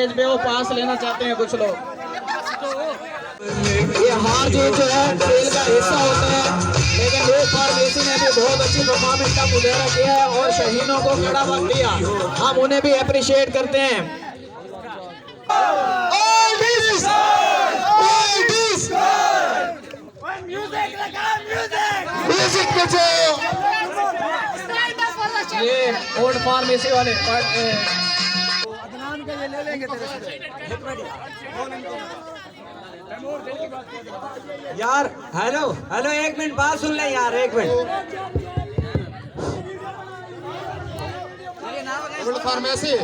Stage पे वो पास लेना चाहते हैं कुछ लोग। ये हार जीत जो है खेल का हिस्सा होता है, लेकिन लो फार्मेसी ने भी बहुत अच्छी परफॉर्मेंस का मुजाहरा किया है और शहीदों को खड़ा वक्त दिया, हम उन्हें भी अप्रिशिएट करते हैं। ये ओल्ड फार्मेसी वाले यार हेलो हेलो, एक मिनट बात सुन ले यार, एक minute. Old pharmacy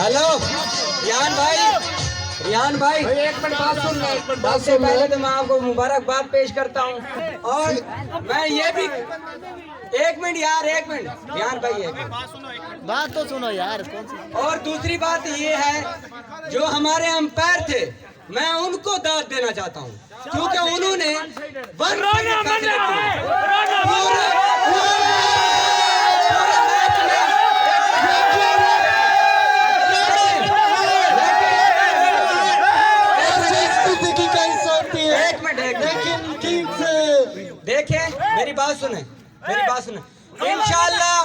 hello Riyan भाई एक मिनट बात सुन ले। सबसे पहले तो मैं आपको मुबारकबाद पेश करता हूँ, और मैं ये भी एक मिनट रियान भाई एक बात तो सुनो यार। कौन सी? और दूसरी बात ये है, जो हमारे अंपायर थे मैं उनको दाद देना चाहता हूँ, क्योंकि उन्होंने देखिए मेरी बात सुने इंशाल्लाह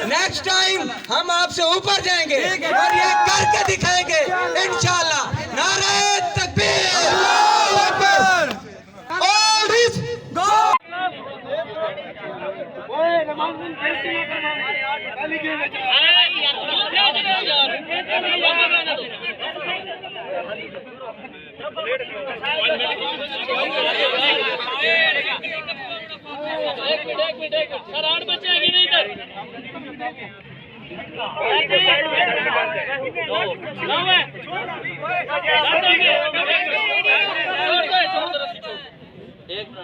नेक्स्ट टाइम हम आपसे ऊपर जाएंगे और ये करके दिखाएंगे इंशाल्लाह। नारे तकबीर, अल्लाहू अकबर। सर 8 बच्चे आगे नहीं इधर।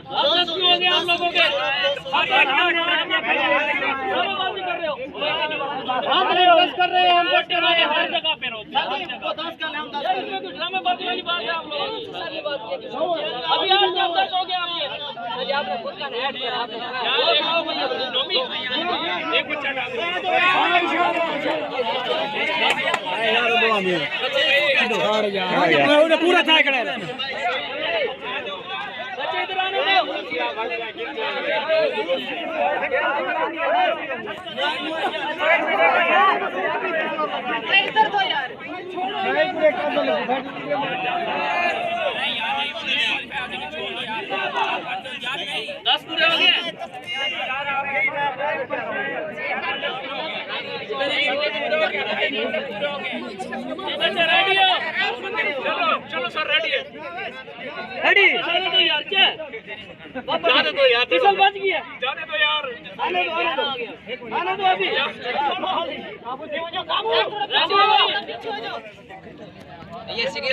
आप लोगों के हम कर रहे हैं, हम वोट कर रहे हैं हर जगह पे रोक। ड्रामेबाजी वाली बात है आप लोग। अभी आज जब 10 हो गया आपने खुद का ऐड किया। एक बच्चा पूरा था बच्चे इधर आने इधर तो यार 10 पूरे हो गए। रेडी हो? चलो सर रेडी है। रेडी जाने दो यार, क्या जाने दो यार, फिसल बच गया, जाने दो यार, आने दो अभी ये सीधे